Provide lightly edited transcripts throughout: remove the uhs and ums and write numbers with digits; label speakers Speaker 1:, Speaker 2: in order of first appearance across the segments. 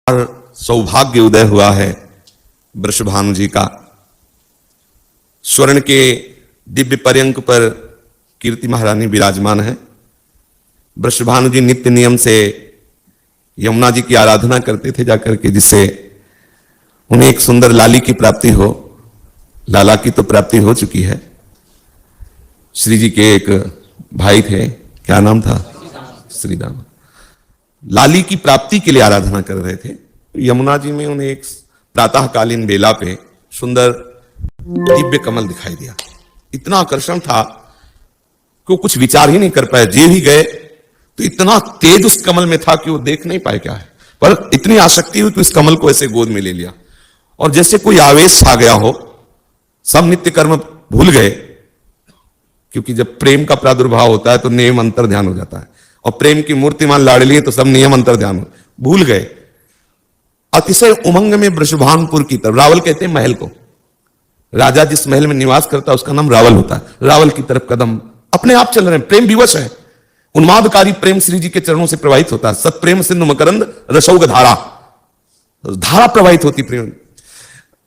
Speaker 1: सौभाग्य उदय हुआ है वृषभानु जी का। स्वर्ण के दिव्य पर्यंक पर कीर्ति महारानी विराजमान है। वृषभानु जी नित्य नियम से यमुना जी की आराधना करते थे जाकर के, जिससे उन्हें एक सुंदर लाली की प्राप्ति हो। लाला की तो प्राप्ति हो चुकी है। श्री जी के एक भाई थे, क्या नाम था? श्रीराम। लाली की प्राप्ति के लिए आराधना कर रहे थे। यमुना जी में उन्हें एक प्रातःकालीन बेला पे सुंदर दिव्य कमल दिखाई दिया। इतना आकर्षण था कि वो कुछ विचार ही नहीं कर पाए। जे भी गए तो इतना तेज उस कमल में था कि वो देख नहीं पाए क्या है, पर इतनी आसक्ति हुई कि उस कमल को ऐसे गोद में ले लिया और जैसे कोई आवेश छा गया हो। सब नित्य कर्म भूल गए, क्योंकि जब प्रेम का प्रादुर्भाव होता है तो नियम अंतर ध्यान हो जाता है, और प्रेम की मूर्तिमान लाडली है तो सब नियम अंतर ध्यान भूल गए। अतिशय उमंग में वृषभानुपुर की तरफ, रावल कहते हैं महल को, राजा जिस महल में निवास करता है उसका नाम रावल होता है। रावल की तरफ कदम अपने आप चल रहे हैं। प्रेम विवश है, उन्मादकारी प्रेम श्री जी के चरणों से प्रवाहित होता है। सत्प्रेम सिंधु मकरंद रसौग धारा, धारा प्रवाहित होती प्रेम।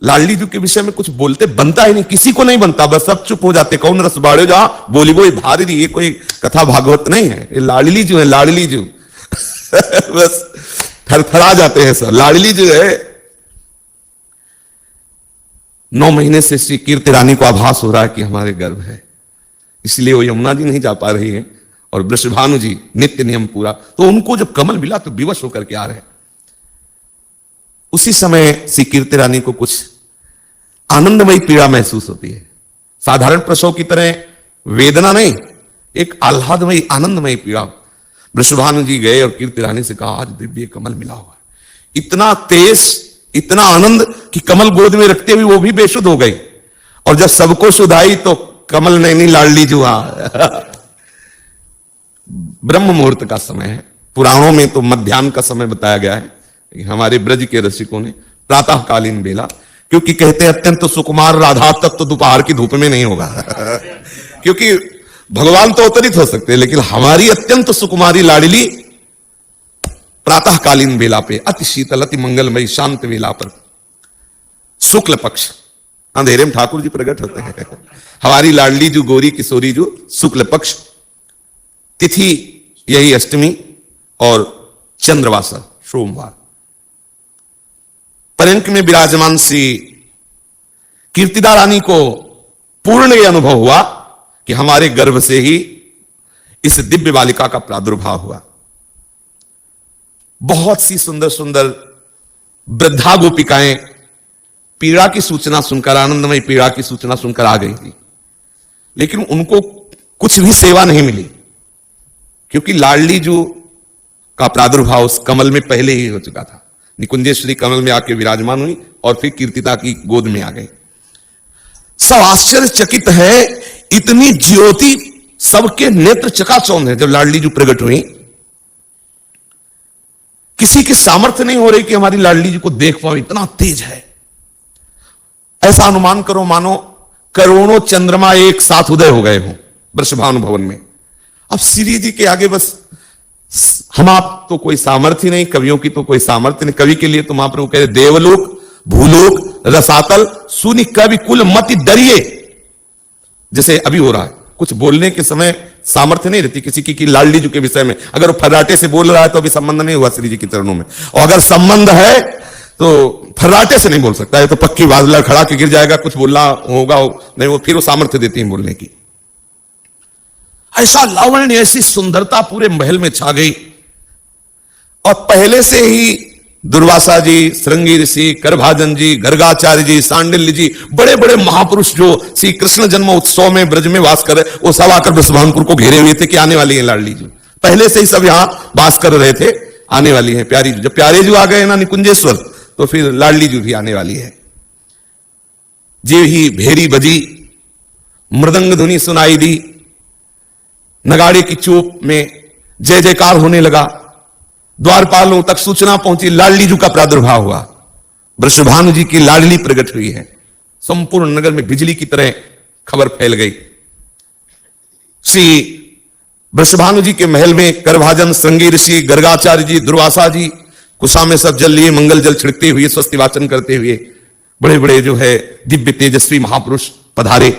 Speaker 1: लाडली जी के विषय में कुछ बोलते बनता ही नहीं, किसी को नहीं बनता, बस सब चुप हो जाते। कौन रस बाड़े जा बोली वो भारी, ये कोई कथा भागवत नहीं है, ये लाडली जो है, लाडली जो बस थरथरा जाते हैं सब। लाडली जो है 9 महीने से श्री कीर्ति रानी को आभास हो रहा है कि हमारे गर्भ है, इसलिए वो यमुना जी नहीं जा पा रही है और वृषभानु जी नित्य नियम पूरा। तो उनको जब कमल मिला तो विवश होकर के आ रहे हैं। उसी समय श्री कीर्ति रानी को कुछ आनंदमयी पीड़ा महसूस होती है। साधारण प्रसव की तरह वेदना नहीं, एक आह्लादमयी आनंदमयी पीड़ा। वृषभानु जी गए और कीर्ति रानी से कहा, आज दिव्य कमल मिला हुआ है। इतना तेज, इतना आनंद कि कमल गोद में रखते हुए वो भी बेसुध हो गई। और जब सबको सुधाई तो कमल नहीं लाडली जुआ। ब्रह्म मुहूर्त का समय है। पुराणों में तो मध्याह्न का समय बताया गया है, हमारे ब्रज के रसिकों ने प्रातःकालीन बेला, क्योंकि कहते हैं अत्यंत सुकुमार राधा तक तो दोपहर की धूप में नहीं होगा। क्योंकि भगवान तो अवतरित हो सकते हैं, लेकिन हमारी अत्यंत सुकुमारी लाडली प्रातःकालीन बेला पे, अति शीतल अति मंगलमयी शांत बेला पर, शुक्ल पक्ष, अंधेरे में ठाकुर जी प्रकट होते हैं। हमारी लाडली जो गोरी किशोरी जो शुक्ल पक्ष, तिथि यही अष्टमी और चंद्रवासा सोमवार। पर्यंक में विराजमान श्री कीर्तिदा रानी को पूर्ण यह अनुभव हुआ कि हमारे गर्भ से ही इस दिव्य बालिका का प्रादुर्भाव हुआ। बहुत सी सुंदर सुंदर वृद्धा गोपिकाएं पीड़ा की सूचना सुनकर, आनंदमय पीड़ा की सूचना सुनकर आ गई थी, लेकिन उनको कुछ भी सेवा नहीं मिली, क्योंकि लाडली जो का प्रादुर्भाव उस कमल में पहले ही हो चुका था। निकुंजेश्वरी कमल में आके विराजमान हुई और फिर कीर्तिदा की गोद में आ गई। सब आश्चर्यचकित है, इतनी ज्योति, सबके नेत्र चकाचौंध है। जब लाडली जी प्रकट हुई, किसी की सामर्थ्य नहीं हो रही कि हमारी लाडली जी को देख पाओ, इतना तेज है। ऐसा अनुमान करो मानो करोड़ों चंद्रमा एक साथ उदय हो गए हो वृषभानु भवन में। अब श्री जी के आगे बस हम आप तो कोई सामर्थ्य नहीं, कवियों की तो कोई सामर्थ्य नहीं। कवि के लिए तो महाप्रभु कह रहे, देवलोक भूलोक रसातल सुनि कवि कुल मति डरिए। जैसे अभी हो रहा है, कुछ बोलने के समय सामर्थ्य नहीं रहती किसी की लाडली जी के विषय में। अगर वो फर्राटे से बोल रहा है तो अभी संबंध नहीं हुआ श्री जी के चरणों में, और अगर संबंध है तो फर्राटे से नहीं बोल सकता है, तो पक्की बात लड़खड़ा के गिर जाएगा। कुछ बोलना होगा नहीं, वो फिर वो सामर्थ्य देती है बोलने की। ऐसा लावण्य, ऐसी सुंदरता पूरे महल में छा गई। और पहले से ही दुर्वासा जी, श्रृंगी ऋषि, करभाजन जी, गर्गाचार्य जी, सांडिल्य जी, बड़े बड़े महापुरुष जो श्री कृष्ण जन्म उत्सव में ब्रज में वास कर रहे, वो सब आकर वृषभानुपुर को घेरे हुए थे कि आने वाली है लाडली जी। पहले से ही सब यहां वास कर रहे थे, आने वाली है प्यारी जी। जब प्यारे जी आ गए ना निकुंजेश्वर, तो फिर लाडली जी भी आने वाली है। जे ही भेरी बजी, मृदंग धुनी सुनाई दी, नगाड़े की चोप में जय जयकार होने लगा। द्वारपालों तक सूचना पहुंची, लाडली जी का प्रादुर्भाव हुआ। वृषभानु जी की लाडली प्रकट हुई है। संपूर्ण नगर में बिजली की तरह खबर फैल गई। श्री वृषभानु जी के महल में करभाजन, श्रृंगी ऋषि, गर्गाचार्य जी, दुर्वासा जी, कुशा में सब जल लिए मंगल जल छिड़कते हुए, स्वस्ति वाचन करते हुए बड़े बड़े जो है दिव्य तेजस्वी महापुरुष पधारे।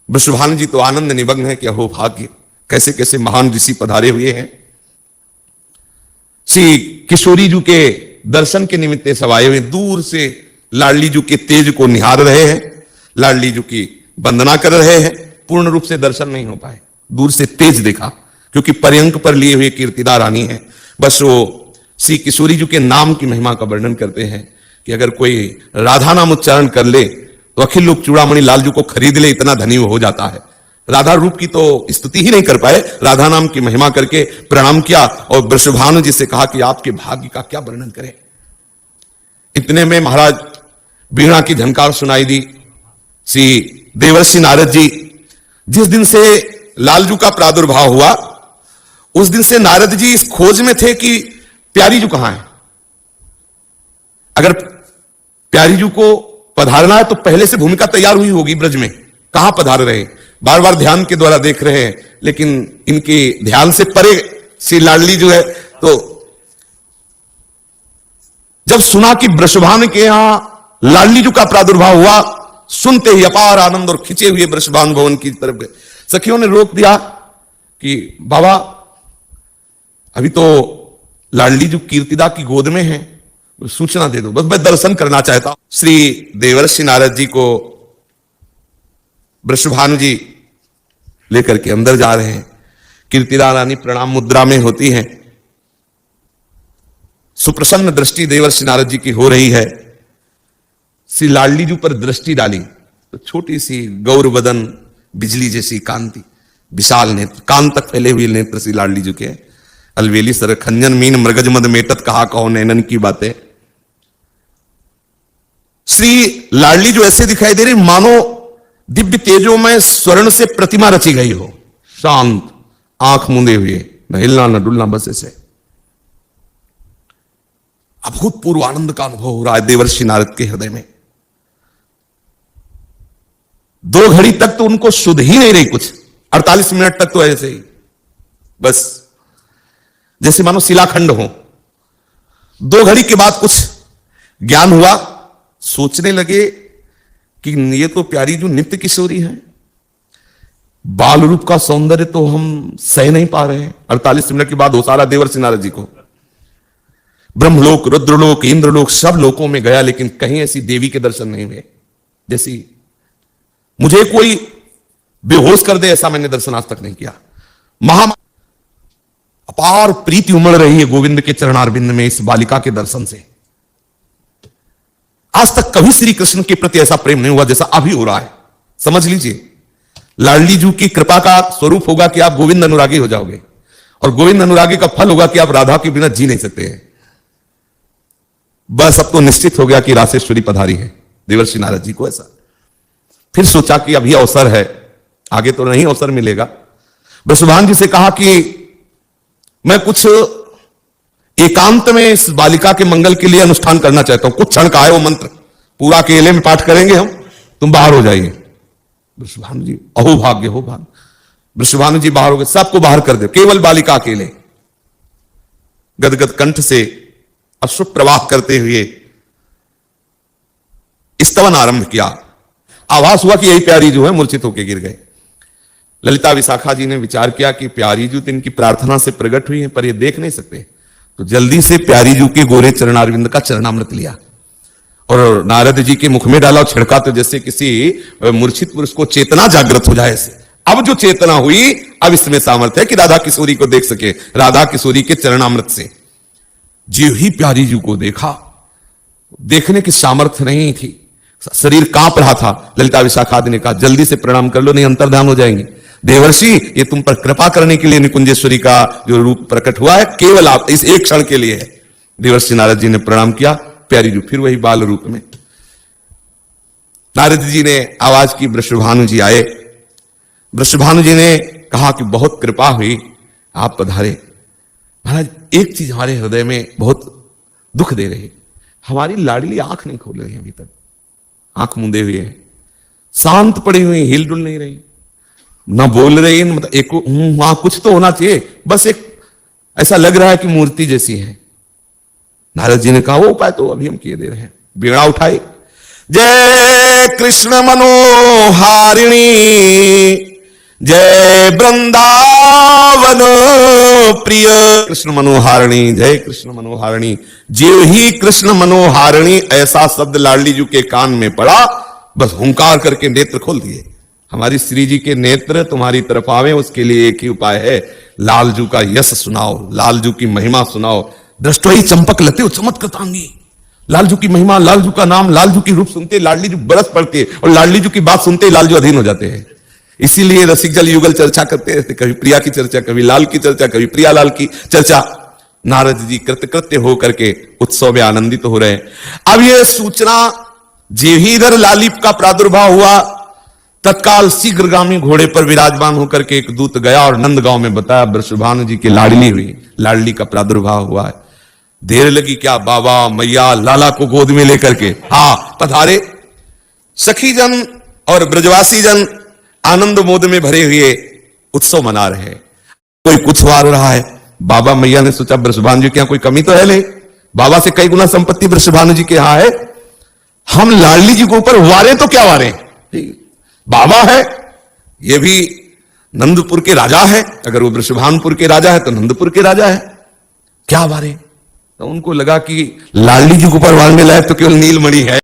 Speaker 1: वृषभानु जी तो आनंद निमग्न है कि अहो भाग्य, कैसे कैसे महान ऋषि पधारे हुए हैं। श्री किशोरी जी के दर्शन के निमित्त सब आए हुए, दूर से लाडली जी के तेज को निहार रहे हैं, लाडली जी की वंदना कर रहे हैं। पूर्ण रूप से दर्शन नहीं हो पाए, दूर से तेज देखा, क्योंकि पर्यंक पर लिए हुए कीर्तिदा रानी है। बस वो श्री किशोरी जी के नाम की महिमा का वर्णन करते हैं कि अगर कोई राधा नाम उच्चारण कर ले तो अखिल लोक चूड़ामणि लाल जी को खरीद ले, इतना धनी हो जाता है। राधा रूप की तो स्तुति ही नहीं कर पाए, राधा नाम की महिमा करके प्रणाम किया और वृषभानु जी से कहा कि आपके भाग्य का क्या वर्णन करें। इतने में महाराज वीणा की झनकार सुनाई दी। श्री देवर्षि नारद जी, जिस दिन से लालजू का प्रादुर्भाव हुआ उस दिन से नारद जी इस खोज में थे कि प्यारी जू कहां है। अगर प्यारी जू को पधारना है तो पहले से भूमिका तैयार हुई होगी ब्रज में, कहां पधार रहे, बार बार ध्यान के द्वारा देख रहे हैं, लेकिन इनके ध्यान से परे श्री लाडली जो है। तो जब सुना कि वृषभानु के यहां लाडली जू का प्रादुर्भाव हुआ, सुनते ही अपार आनंद और खिंचे हुए वृषभानु भवन की तरफ गए। सखियों ने रोक दिया कि बाबा अभी तो लाडली जू कीर्तिदा की गोद में है, सूचना दे दो, बस मैं दर्शन करना चाहता हूं। श्री देवर्षि नारद जी को वृषभानु जी लेकर के अंदर जा रहे हैं। कीर्तिदा रानी प्रणाम मुद्रा में होती हैं। सुप्रसन्न दृष्टि देवर्षि नारद जी की हो रही है। श्री लाडली जी पर दृष्टि डाली तो छोटी सी गौरवदन, बिजली जैसी कांति, विशाल नेत्र, कान तक फैले हुए नेत्र श्री लाडली जी के। अलवेली सर खंजन मीन मृगज मद मेटत, कहा कहो नैनन की बातें। श्री लाडली जो ऐसे दिखाई दे रही मानो दिव्य तेजों में स्वर्ण से प्रतिमा रची गई हो, शांत, आंख मूंदे हुए, न हिलना न डुलना, बस ऐसे। अभूतपूर्व आनंद का अनुभव हो रहा है देवर्षि नारद के हृदय में। 2 घड़ी तक तो उनको सुध ही नहीं रही कुछ, 48 मिनट तक तो ऐसे ही, बस जैसे मानो शिलाखंड हो। 2 घड़ी के बाद कुछ ज्ञान हुआ, सोचने लगे कि ये तो प्यारी जो नित्य किशोरी है, बाल रूप का सौंदर्य तो हम सह नहीं पा रहे हैं। 48 मिनट के बाद होशाला देवर्षि नारद जी को ब्रह्मलोक, रुद्रलोक, इंद्रलोक, सब लोकों में गया, लेकिन कहीं ऐसी देवी के दर्शन नहीं हुए जैसी मुझे कोई बेहोश कर दे, ऐसा मैंने दर्शन आज तक नहीं किया। अपार प्रीति उमड़ रही है गोविंद के चरणारविंद में इस बालिका के दर्शन से। आज तक कभी श्री कृष्ण के प्रति ऐसा प्रेम नहीं हुआ जैसा अभी हो रहा है। समझ लीजिए, लाडली जी की कृपा का स्वरूप होगा कि आप गोविंद अनुरागी हो जाओगे, और गोविंद अनुरागी का फल होगा कि आप राधा के बिना जी नहीं सकते हैं। बस अब तो निश्चित हो गया कि रासेश्वरी पधारी है देवर्षि नारद जी को। ऐसा फिर सोचा कि अभी अवसर है, आगे तो नहीं अवसर मिलेगा। वृषभानु जी से कहा कि मैं कुछ एकांत में इस बालिका के मंगल के लिए अनुष्ठान करना चाहता हूं। कुछ क्षण का है वो मंत्र, पूरा अकेले में पाठ करेंगे हम, तुम बाहर हो जाइए। वृषभानु जी, अहो भाग्य हो भाग्य। वृषभानु जी बाहर हो गए, सबको बाहर कर दे, केवल बालिका अकेले गदगद कंठ से अश्रु प्रवाह करते हुए स्तवन आरंभ किया। आभास हुआ कि यही प्यारी जो है मूर्छित होकर गिर गए। ललिता विशाखा जी ने विचार किया कि प्यारी जू तो इनकी प्रार्थना से प्रकट हुई है, पर ये देख नहीं सकते, तो जल्दी से प्यारी जू के गोरे चरणारविंद का चरणामृत लिया और नारद जी के मुख में डाला और छिड़का, तो जैसे किसी मूर्छित पुरुष को चेतना जागृत हो जाए ऐसे। अब जो चेतना हुई, अब इसमें सामर्थ्य है कि राधा किशोरी को देख सके, राधा किशोरी के चरणामृत से। जी ही प्यारी जू को देखा, देखने की सामर्थ्य नहीं थी, शरीर कांप रहा था। ललिता विशाखा ने कहा जल्दी से प्रणाम कर लो, नहीं अंतर्ध्यान हो जाएंगे। देवर्षि, ये तुम पर कृपा करने के लिए निकुंजेश्वरी का जो रूप प्रकट हुआ है, केवल आप इस एक क्षण के लिए है। देवर्षि नारद जी ने प्रणाम किया, प्यारी जू फिर वही बाल रूप में। नारद जी ने आवाज की, वृषभानु जी आए। वृषभानु जी ने कहा कि बहुत कृपा हुई, आप पधारे। महाराज, एक चीज हमारे हृदय में बहुत दुख दे रही, हमारी लाडली आंख नहीं खोल रही अभी तक, आंख मूंदे हुए है, शांत पड़ी हुई, हिलडुल नहीं रही, ना बोल रही, मतलब एक वहां कुछ तो होना चाहिए, बस एक ऐसा लग रहा है कि मूर्ति जैसी है। नारद जी ने कहा वो उपाय तो अभी हम किए दे रहे हैं। वीणा उठाई, जय कृष्ण मनोहारिणी, जय वृंदावन प्रिय। कृष्ण मनोहारिणी, जय कृष्ण मनोहारिणी। जीव ही कृष्ण मनोहारिणी ऐसा शब्द लाडली जी के कान में पड़ा, बस हुंकार करके नेत्र खोल दिए। हमारी श्री जी के नेत्र तुम्हारी तरफ आवे, उसके लिए एक ही उपाय है, लालजू का यश सुनाओ, लालजू की महिमा सुनाओ। दृष्टो ही चंपक लते चमत्कृतांगी। लालजू की महिमा, लालजू का नाम, लालजू की रूप सुनते लाडली जी बरस पड़ते हैं, और लाडली जी की बात सुनते लालजू अधीन हो जाते हैं। इसीलिए रसिक जल युगल चर्चा करते रहते, कभी प्रिया की चर्चा, कभी लाल की चर्चा, कभी प्रिया लाल की चर्चा। नारद जी कृतकृत्य होकर के उत्सव में आनंदित हो रहे हैं। अब यह सूचना जेहीधर लालिप का प्रादुर्भाव हुआ, तत्काल शीघ्रगामी घोड़े पर विराजमान होकर के एक दूत गया और नंदगांव में बताया वृषभानु जी की लाडली हुई, लाडली का प्रादुर्भाव हुआ है। देर लगी क्या, बाबा मैया लाला को गोद में लेकर के पधारे। सखी जन और ब्रजवासी जन आनंद मोद में भरे हुए उत्सव मना रहे हैं। कोई कुछ वार रहा है। बाबा मैया ने सोचा वृषभानु जी के यहां कोई कमी तो है नहीं, बाबा से कई गुना संपत्ति वृषभानु जी के यहां है, हम लाडली जी के ऊपर वारे तो क्या वारे, बाबा है, ये भी नंदपुर के राजा है, अगर वो वृषभानुपुर के राजा है तो नंदपुर के राजा है, क्या वारे। तो उनको लगा कि लाडली जी के ऊपर वारने लायक तो केवल नीलमणि है।